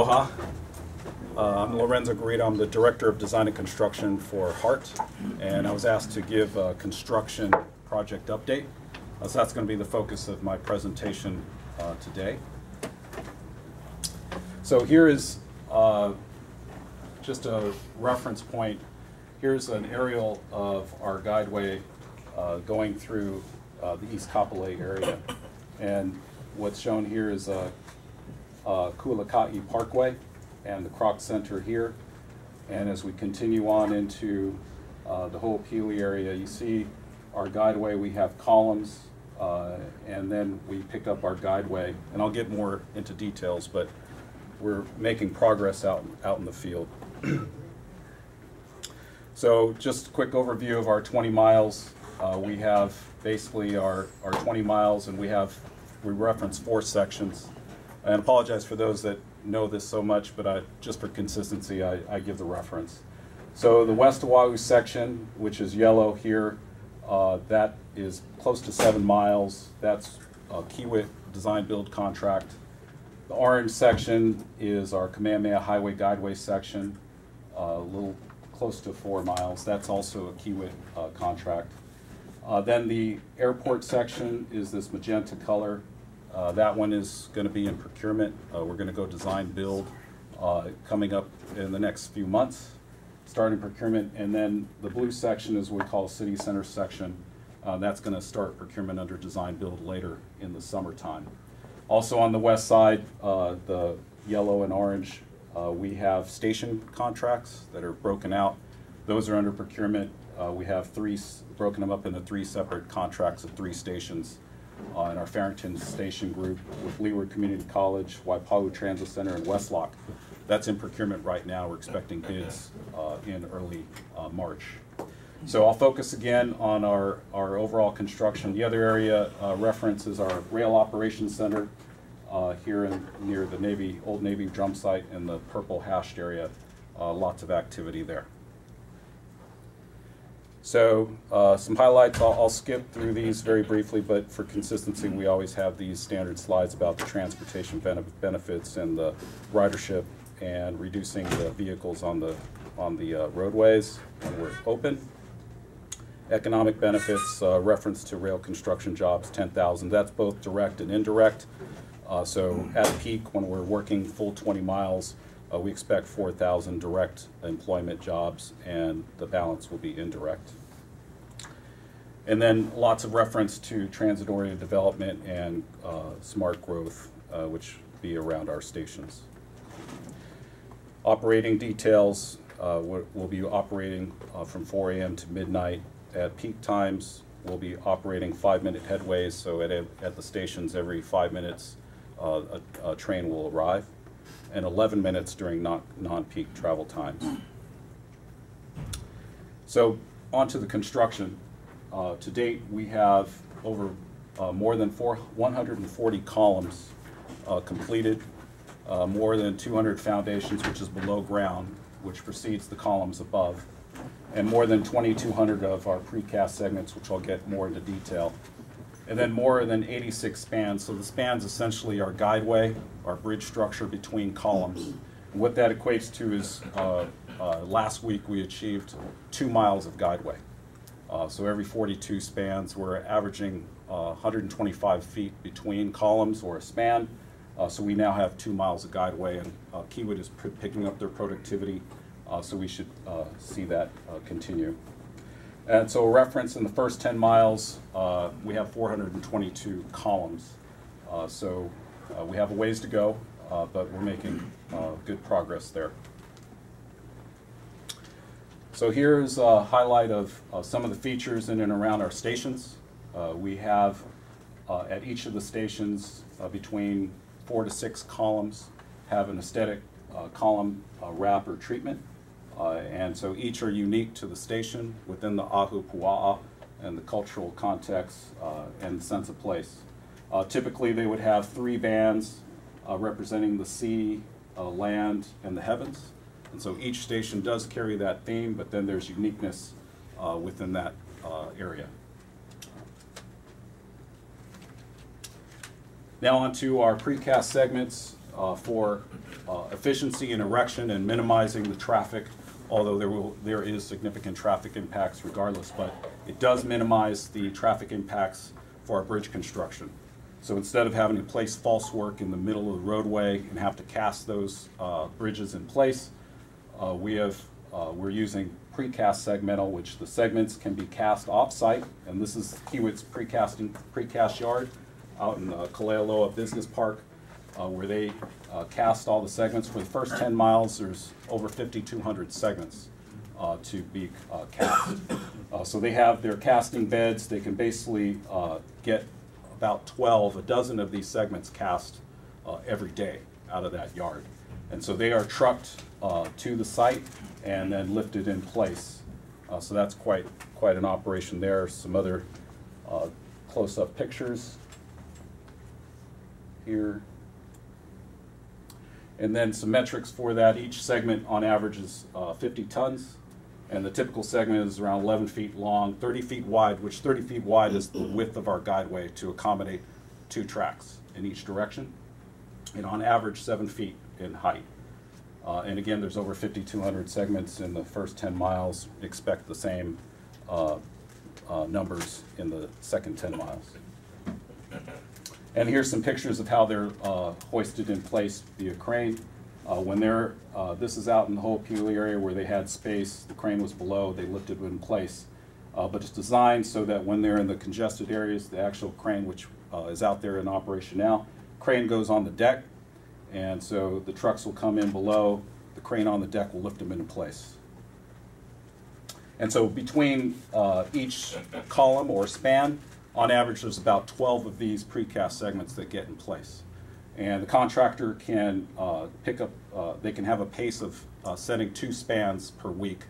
Aloha. I'm Lorenzo Garrido. I'm the Director of Design and Construction for HART, and I was asked to give a construction project update. So that's going to be the focus of my presentation today. So here is just a reference point. Here's an aerial of our guideway going through the East Kapolei area. And what's shown here is Kualaka'i Parkway and the Kroc Center here. And as we continue on into the OahuMPO area, you see our guideway. We have columns, and then we pick up our guideway. And I'll get more into details, but we're making progress out in the field. So just a quick overview of our 20 miles. We have basically our 20 miles, and we reference 4 sections. I apologize for those that know this so much, but just for consistency, I give the reference. So the West Oahu section, which is yellow here, that is close to 7 miles. That's a Kiewit design build contract. The orange section is our Kamehameha Highway Guideway section, a little close to 4 miles. That's also a Kiewit contract. Then the airport section is this magenta color. That one is going to be in procurement. We're going to go design build coming up in the next few months, starting procurement. And then the blue section is what we call city center section. That's going to start procurement under design build later in the summertime. Also on the west side, the yellow and orange, we have station contracts that are broken out. Those are under procurement. We have broken them up into 3 separate contracts of 3 stations in our Farrington Station group with Leeward Community College, Waipahu Transit Center, and Westlock. That's in procurement right now. We're expecting bids in early March. So I'll focus again on our overall construction. The other area reference is our Rail Operations Center here near the old Navy drum site in the purple hashed area. Lots of activity there. So some highlights, I'll skip through these very briefly, but for consistency, we always have these standard slides about the transportation benefits and the ridership and reducing the vehicles on the roadways when we're open. Economic benefits, reference to rail construction jobs, 10,000. That's both direct and indirect. So at peak, when we're working full 20 miles, we expect 4,000 direct employment jobs, and the balance will be indirect. And then lots of reference to transit-oriented development and smart growth, which be around our stations. Operating details, we'll be operating from 4 a.m. to midnight. At peak times, we'll be operating 5-minute headways, so at the stations every 5 minutes a train will arrive, and 11 minutes during non-peak travel times. So on to the construction. To date, we have over more than 140 columns completed, more than 200 foundations, which is below ground, which precedes the columns above, and more than 2,200 of our precast segments, which I'll get more into detail. And then more than 86 spans. So the spans essentially are guideway, our bridge structure between columns. And what that equates to is last week we achieved 2 miles of guideway. So every 42 spans, we're averaging 125 feet between columns or a span. So we now have 2 miles of guideway, and Kiewit is picking up their productivity, so we should see that continue. And so a reference in the first 10 miles, we have 422 columns. So we have a ways to go, but we're making good progress there. So here's a highlight of some of the features in and around our stations. We have at each of the stations between 4 to 6 columns have an aesthetic column wrap or treatment. And so each are unique to the station within the Ahu Pua'a and the cultural context and sense of place. Typically they would have 3 bands representing the sea, land, and the heavens. And so each station does carry that theme, but then there's uniqueness within that area. Now onto our precast segments. for efficiency and erection and minimizing the traffic, although there is significant traffic impacts regardless, but it does minimize the traffic impacts for our bridge construction. So instead of having to place false work in the middle of the roadway and have to cast those bridges in place, we're using precast segmental, which the segments can be cast off-site, and this is Kiewit's precast yard out in Kalealoa Business Park, where they cast all the segments. For the first 10 miles, there's over 5,200 segments to be cast. So they have their casting beds. They can basically get about a dozen of these segments cast every day out of that yard. And so they are trucked to the site and then lifted in place. So that's quite an operation there. Some other close-up pictures here. And then some metrics for that. Each segment on average is 50 tons. And the typical segment is around 11 feet long, 30 feet wide, which 30 feet wide is the width of our guideway to accommodate 2 tracks in each direction. And on average, 7 feet in height. And again, there's over 5,200 segments in the first 10 miles. Expect the same numbers in the second 10 miles. And here's some pictures of how they're hoisted in place via crane. When this is out in the OahuMPO area where they had space, the crane was below, they lifted it in place. But it's designed so that when they're in the congested areas, the actual crane, which is out there in operation now, crane goes on the deck, and so the trucks will come in below, the crane on the deck will lift them into place. And so between each column or span, on average there's about 12 of these precast segments that get in place. And the contractor can they can have a pace of setting 2 spans per week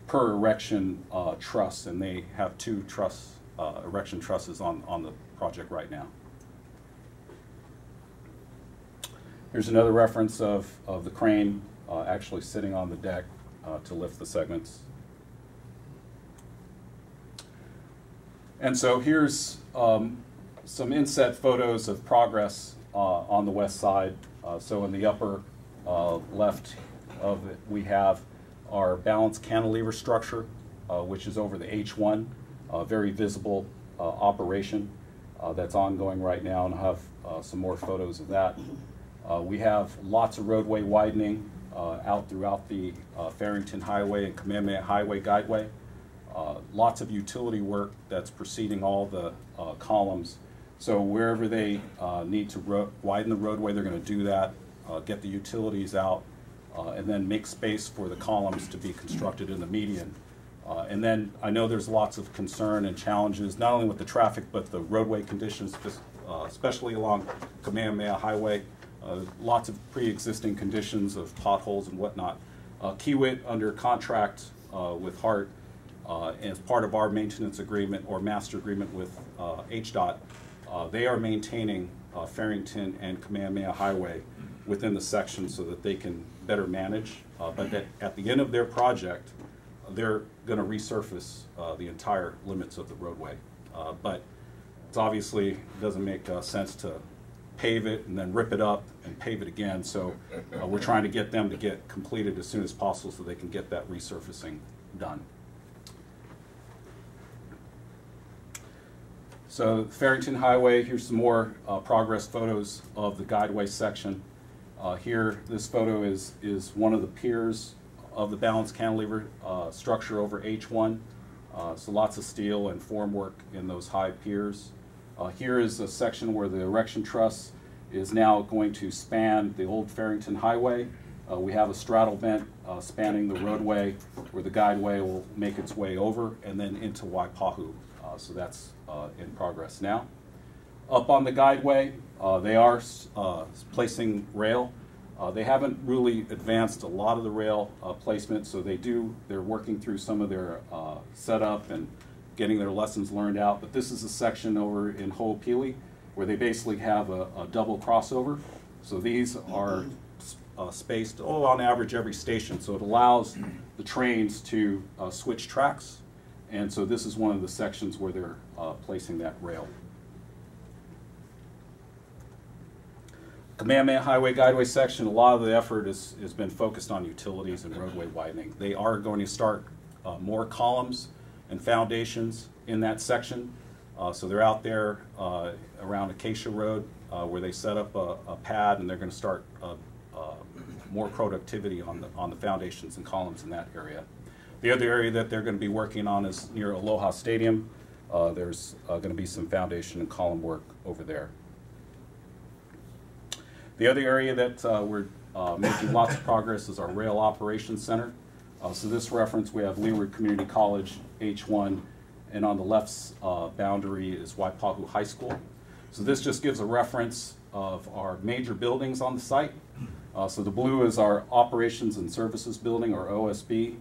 per erection truss, and they have 2 erection trusses on the project right now. Here's another reference of the crane actually sitting on the deck to lift the segments. And so here's some inset photos of progress on the west side. So in the upper left of it, we have our balanced cantilever structure, which is over the H1, very visible operation that's ongoing right now, and I'll have some more photos of that. We have lots of roadway widening out throughout the Farrington Highway and Kamehameha Highway guideway. Lots of utility work that's preceding all the columns. So wherever they need to widen the roadway, they're going to do that, get the utilities out, and then make space for the columns to be constructed in the median. And then I know there's lots of concern and challenges, not only with the traffic, but the roadway conditions, especially along Kamehameha Highway. Lots of pre-existing conditions of potholes and whatnot. Kiewit, under contract with HART, as part of our maintenance agreement or master agreement with HDOT, they are maintaining Farrington and Kamehameha Highway within the section so that they can better manage. But at the end of their project, they're going to resurface the entire limits of the roadway. But it obviously doesn't make sense to pave it and then rip it up and pave it again. So we're trying to get them to get completed as soon as possible so they can get that resurfacing done. So Farrington Highway, here's some more progress photos of the guideway section. Here, this photo is one of the piers of the balanced cantilever structure over H1. So lots of steel and formwork in those high piers. Here is a section where the erection truss is now going to span the old Farrington Highway. We have a straddle vent spanning the roadway where the guideway will make its way over and then into Waipahu. So that's in progress now. Up on the guideway, they are placing rail. They haven't really advanced a lot of the rail placement, so they're working through some of their setup and getting their lessons learned out. But this is a section over in OahuMPO where they basically have a double crossover. So these are spaced on average every station, so it allows the trains to switch tracks. And so this is one of the sections where they're placing that rail. Kamehameha Highway Guideway section, a lot of the effort has been focused on utilities and roadway widening. They are going to start more columns and foundations in that section. So they're out there around Acacia Road where they set up a pad, and they're going to start more productivity on the foundations and columns in that area. The other area that they're going to be working on is near Aloha Stadium. There's going to be some foundation and column work over there. The other area that we're making lots of progress is our Rail Operations Center. So this reference, we have Leeward Community College, H1, and on the left's boundary is Waipahu High School. So this just gives a reference of our major buildings on the site. So the blue is our Operations and Services Building, or OSB.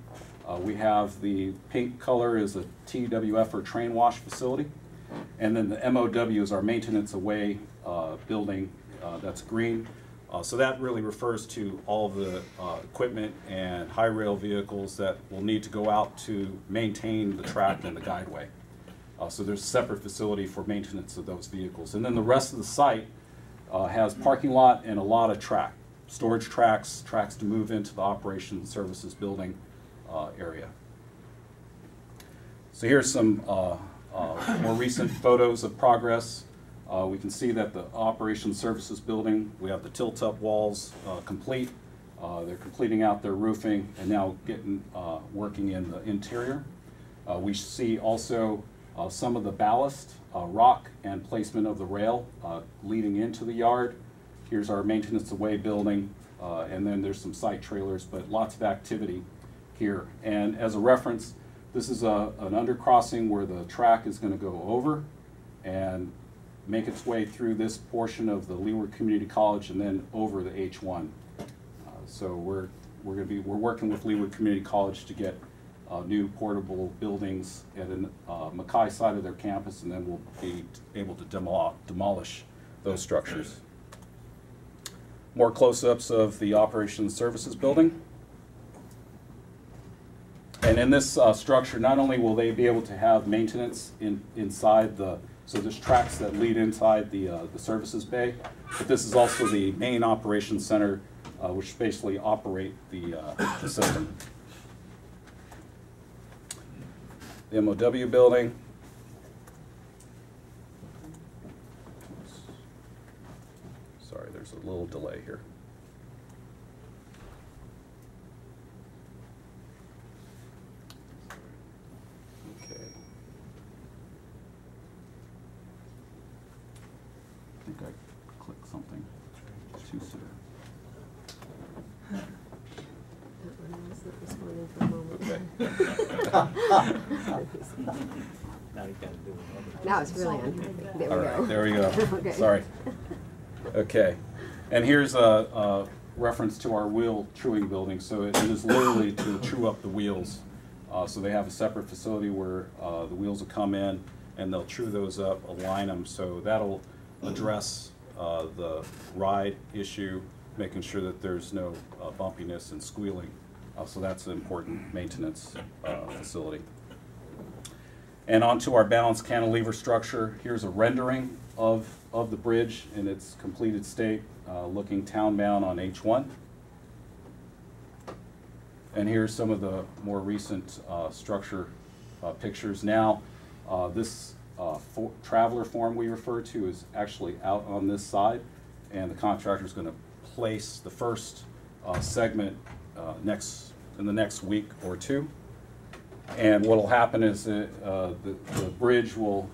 We have the pink color is a TWF, or train wash facility. And then the MOW is our Maintenance Away building, that's green. So that really refers to all of the equipment and high rail vehicles that will need to go out to maintain the track and the guideway. So there's a separate facility for maintenance of those vehicles. And then the rest of the site has parking lot and a lot of track, storage tracks to move into the Operations and Services Building area. So here's some more recent photos of progress. We can see that the Operations Services Building, we have the tilt-up walls complete. They're completing out their roofing and now getting working in the interior. We see also some of the ballast, rock, and placement of the rail leading into the yard. Here's our Maintenance Away building, and then there's some site trailers, but lots of activity here. And as a reference, this is an undercrossing where the track is going to go over and make its way through this portion of the Leeward Community College and then over the H1. So we're working with Leeward Community College to get new portable buildings at the Mackay side of their campus, and then we'll be able to demolish those structures. More close-ups of the Operations Services Building. And in this structure, not only will they be able to have maintenance inside so there's tracks that lead inside the services bay, but this is also the main operations center, which basically operate the system. The MOW building. Sorry, there's a little delay here. I think I clicked something too soon. Now it's really on. There we go. There we go. Okay. Sorry. Okay. And here's a reference to our wheel truing building. So it is literally to true up the wheels. So they have a separate facility where the wheels will come in and they'll true those up, align them. So that'll address the ride issue, making sure that there's no bumpiness and squealing. So that's an important maintenance facility. And onto our balanced cantilever structure. Here's a rendering of the bridge in its completed state, looking town-bound on H1. And here's some of the more recent structure pictures. Now, this traveler form we refer to is actually out on this side, and the contractor is going to place the first segment in the next week or two. And what will happen is the bridge will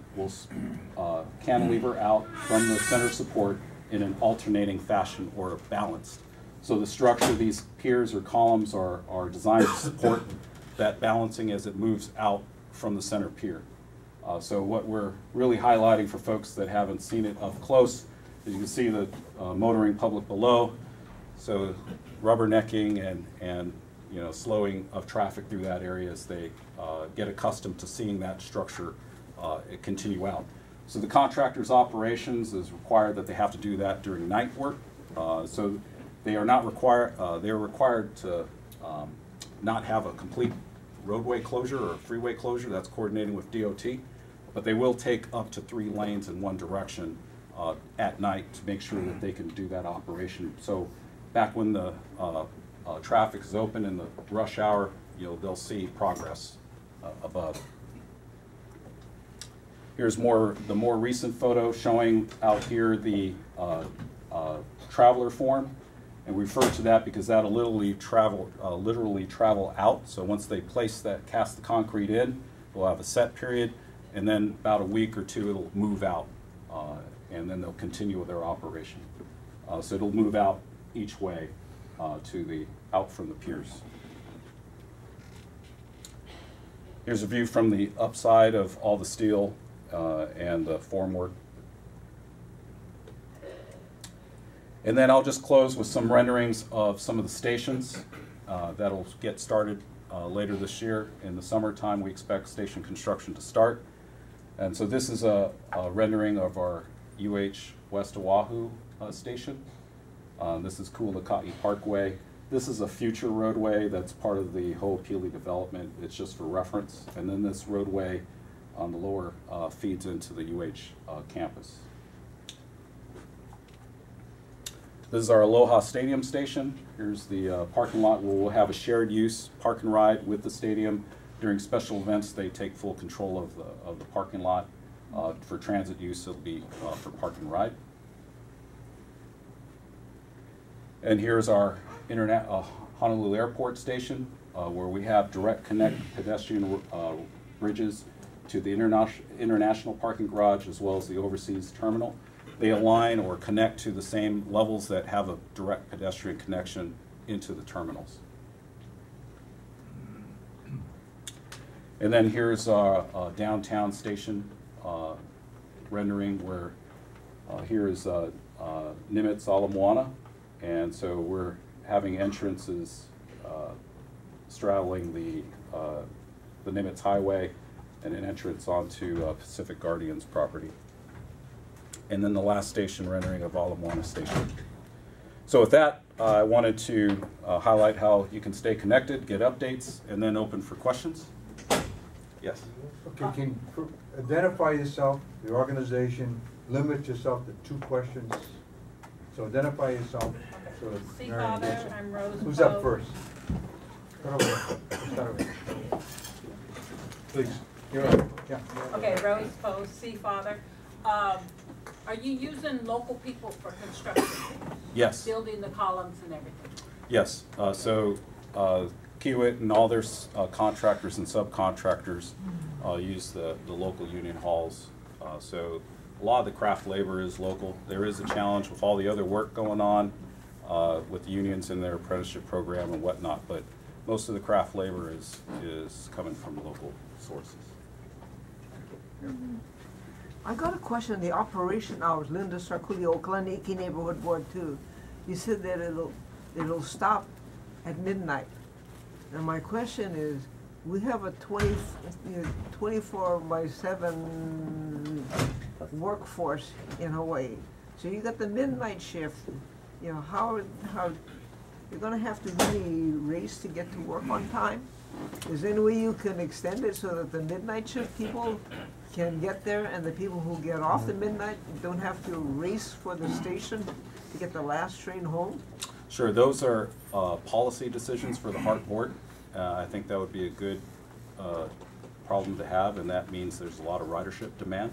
cantilever out from the center support in an alternating fashion or balanced. So the structure, these piers or columns are designed to support that balancing as it moves out from the center pier. So what we're really highlighting for folks that haven't seen it up close is you can see the motoring public below. So rubbernecking and slowing of traffic through that area as they get accustomed to seeing that structure continue out. So the contractor's operations is required that they have to do that during night work. So they are not required. They are required to not have a complete roadway closure or freeway closure. That's coordinating with DOT. But they will take up to 3 lanes in one direction at night to make sure that they can do that operation. So back when the traffic is open in the rush hour, they'll see progress above. Here's the more recent photo showing out here the traveler form, and we refer to that because that'll literally travel out. So once they cast the concrete in, we'll have a set period, and then about a week or two it'll move out, and then they'll continue with their operation. So it'll move out each way out from the piers. Here's a view from the upside of all the steel and the formwork. And then I'll just close with some renderings of some of the stations that'll get started later this year. In the summertime, we expect station construction to start. And so this is a rendering of our West Oahu station. This is Kualaka'i Parkway. This is a future roadway that's part of the Ho'opili development. It's just for reference. And then this roadway on the lower feeds into the campus. This is our Aloha Stadium station. Here's the parking lot where we'll have a shared use park and ride with the stadium. During special events, they take full control of the parking lot. For transit use, it'll be for park and ride. And here's our Honolulu Airport station, where we have direct connect pedestrian bridges to the international parking garage as well as the overseas terminal. They align or connect to the same levels that have a direct pedestrian connection into the terminals. And then here's our downtown station rendering where here is Nimitz Ala Moana. And so we're having entrances straddling the Nimitz Highway and an entrance onto Pacific Guardian's property. And then the last station rendering of Ala Moana Station. So with that, I wanted to highlight how you can stay connected, get updates, and then open for questions. Yes? Okay, identify yourself, your organization, limit yourself to 2 questions. So identify yourself. So See, Father, I'm Rose. Who's up first? Start over there. Start over there. Please. You're up. Yeah. Okay, Rose Poe, see, Father. Are you using local people for construction? Yes. Building the columns and everything? Yes. So Kiewit and all their contractors and subcontractors use the local union halls. So a lot of the craft labor is local. There is a challenge with all the other work going on with the unions in their apprenticeship program and whatnot, but most of the craft labor is coming from local sources. I got a question on the operation hours. Linda Sarkuli, Okalani Neighborhood Board 2. You said that it'll stop at midnight. And my question is, we have a 24/7 workforce in Hawaii. So you got the midnight shift. How you're going to have to really race to get to work on time? Is there any way you can extend it so that the midnight shift people can get there and the people who get off the midnight don't have to race for the station to get the last train home? Sure, those are policy decisions for the HART board. I think that would be a good problem to have, and that means there's a lot of ridership demand.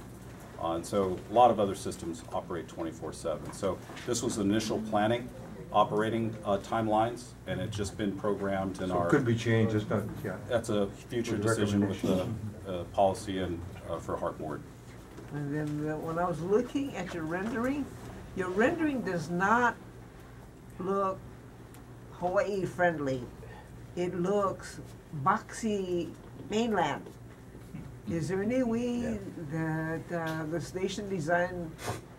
And so a lot of other systems operate 24/7. So this was initial planning, operating timelines, and it's just been programmed in our... It could be changed, it's not, yeah. That's a future decision with the policy and for HART board. And then when I was looking at your rendering does not look Hawaii friendly. It looks boxy mainland. Is there any way that the station design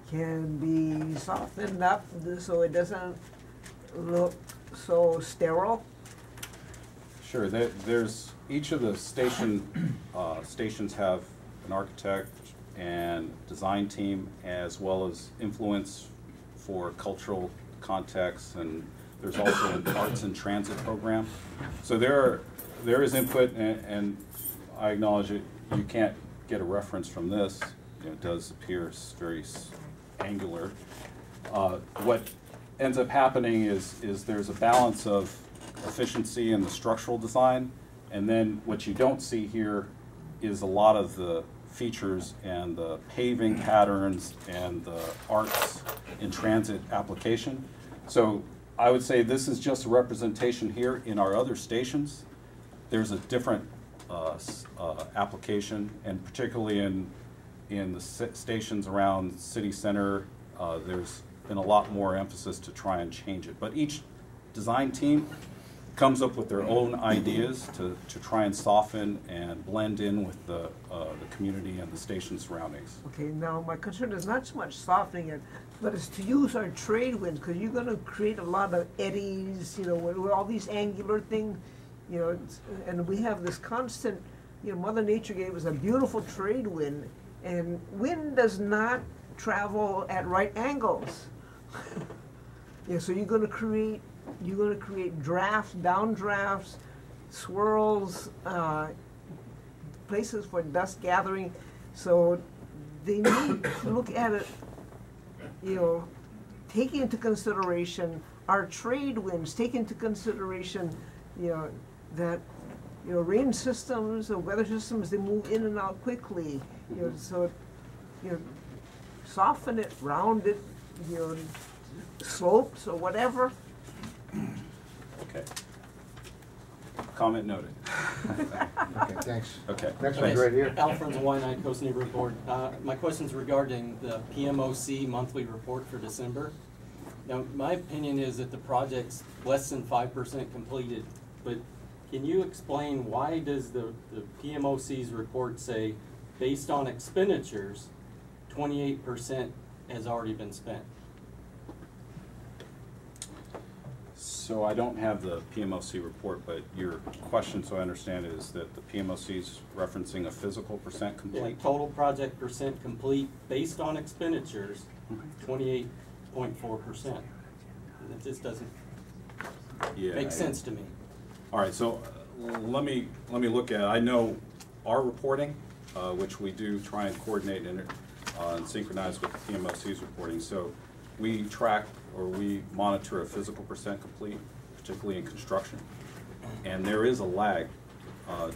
can be softened up so it doesn't look so sterile? Sure. There's each of the stations have an architect and design team, as well as influence for cultural context, and there's also an arts and transit program. So there is input, and I acknowledge it. You can't get a reference from this. It does appear very angular. What ends up happening is there's a balance of efficiency in the structural design, and then what you don't see here is a lot of the features and the paving patterns and the arcs in transit application. So I would say this is just a representation here. In our other stations, there's a different application, and particularly in the stations around city center, there's been a lot more emphasis to try and change it. But each design team comes up with their own ideas to try and soften and blend in with the community and the station surroundings. Okay, now my concern is not so much softening it, but it's to use our trade winds, because you're going to create a lot of eddies, you know, with all these angular things, you know, and we have this constant, you know, Mother Nature gave us a beautiful trade wind, and wind does not travel at right angles. Yeah, so you're going to create drafts, downdrafts, swirls, places for dust gathering. So they need to look at it, you know, taking into consideration our trade winds, take into consideration, you know, that, you know, rain systems or weather systems, they move in and out quickly. You know, so, you know, soften it, round it, you know, slopes or whatever. Okay. Comment noted. Okay, thanks. Okay. Next one's right here. Alfred's Hawaiian Coast Neighborhood Board. My question's regarding the PMOC monthly report for December. Now, my opinion is that the project's less than 5% completed, but can you explain why does the PMOC's report say, based on expenditures, 28% has already been spent? So I don't have the PMOC report, but your question, so I understand, is that the PMOC is referencing a physical percent complete? Yeah, total project percent complete based on expenditures, 28.4%. It just doesn't make sense to me. All right, so let me look at it. I know our reporting, which we do try and coordinate and synchronize with the PMOC's reporting. So we track or we monitor a physical percent complete, particularly in construction. And there is a lag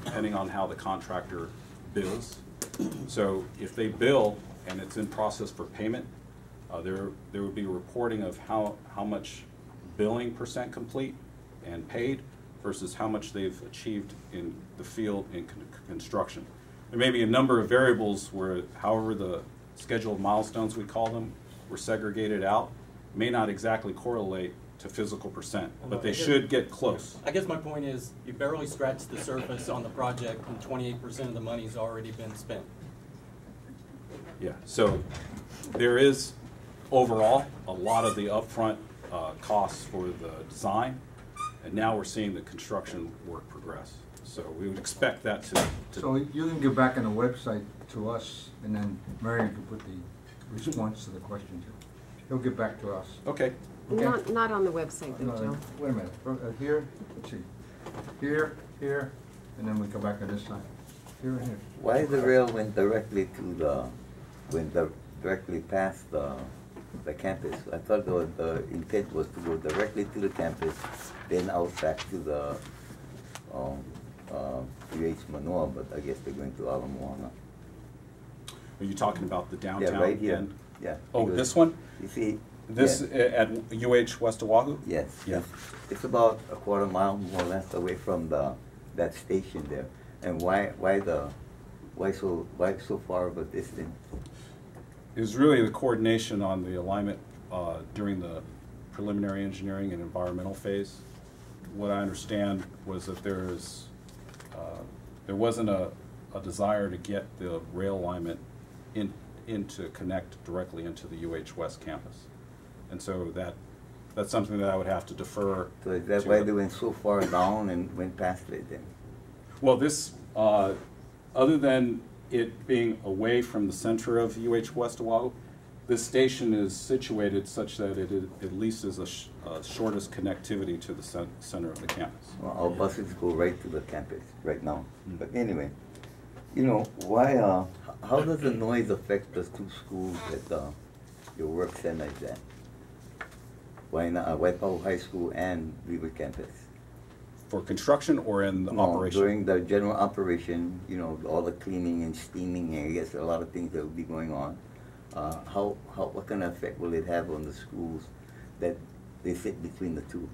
depending on how the contractor bills. So if they bill and it's in process for payment, there would be a reporting of how much billing percent complete and paid versus how much they've achieved in the field in construction. There may be a number of variables where, however, the scheduled milestones, we call them, were segregated out, may not exactly correlate to physical percent, but they should get close. I guess my point is, you barely scratched the surface on the project and 28% of the money's already been spent. Yeah, so there is overall a lot of the upfront costs for the design, and now we're seeing the construction work progress. So we would expect that to So you can get back on the website to us, and then Marion can put the response to the question too. He'll get back to us. Okay. Okay. Not on the website though, Joe. Wait a minute, here, let's see, here, and then we come back on this side, here and here. Why the rail went directly to directly past the campus? I thought the intent was to go directly to the campus, then out back to the UH Manoa, but I guess they're going to Ala Moana. Are you talking about the downtown? Yeah, right here. end? Yeah. Oh, this one? You see? This yeah. at UH West Oahu? Yes. Yeah. It's about a quarter mile more or less away from that station there. And why so far of a distance? It was really the coordination on the alignment during the preliminary engineering and environmental phase. What I understand was that there wasn't a desire to get the rail alignment in to connect directly into the UH West campus. And so that's something that I would have to defer. So is that why they went so far down and went past it then? Well, this, other than it being away from the center of UH West Oahu, this station is situated such that it at least is a shortest connectivity to the center of the campus. Well, our buses go right to the campus right now. Mm-hmm. But anyway, you know, why, how does the noise affect the two schools your work centers at? Why not Waipahu High School and River Campus? For construction or in the No, operation? during the general operation, you know, all the cleaning and steaming, and I guess a lot of things that will be going on. What kind of effect will it have on the schools that they sit between the two?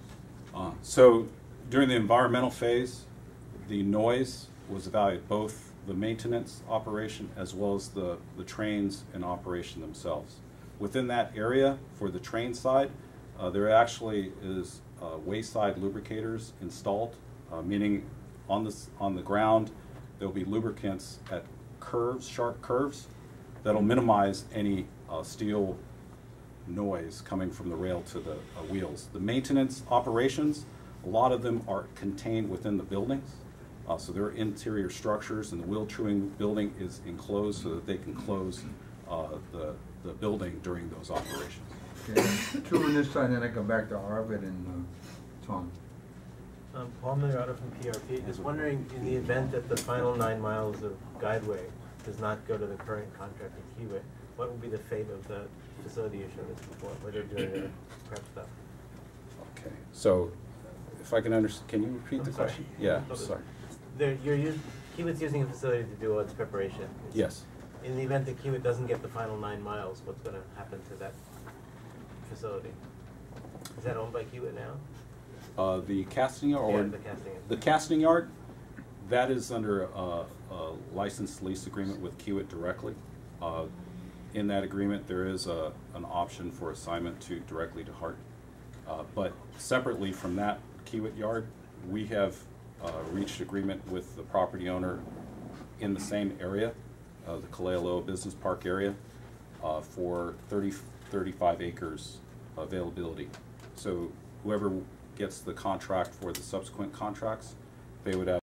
So during the environmental phase, the noise was evaluated, both the maintenance operation as well as the trains in operation themselves. Within that area, for the train side, there actually is wayside lubricators installed, meaning on the ground there'll be lubricants at curves, sharp curves, that'll minimize any steel noise coming from the rail to the wheels. The maintenance operations, a lot of them are contained within the buildings. So there are interior structures, and the wheel truing building is enclosed so that they can close the building during those operations. Okay, two on this side, and then I come back to Arvid and Tom. Paul Millerado from PRP. Just wondering, in the event that the final 9 miles of guideway does not go to the current contractor, Kiewit, what will be the fate of the facility you showed us before, where they're doing their prep stuff? Okay, so if I can understand, can you repeat the sorry. question? Yeah, sorry. Kiewit's using a facility to do all its preparation. Yes. In the event that Kiewit doesn't get the final 9 miles, what's going to happen to that facility? Is that owned by Kiewit now? The casting yard, or Yeah, the casting yard. the casting yard, that is under a licensed lease agreement with Kiewit directly. In that agreement, there is an option for assignment directly to Hart. But separately from that Kiewit yard, we have reached agreement with the property owner in the same area, the Kalealoa Business Park area, for 35 acres availability. So whoever gets the contract for the subsequent contracts, they would have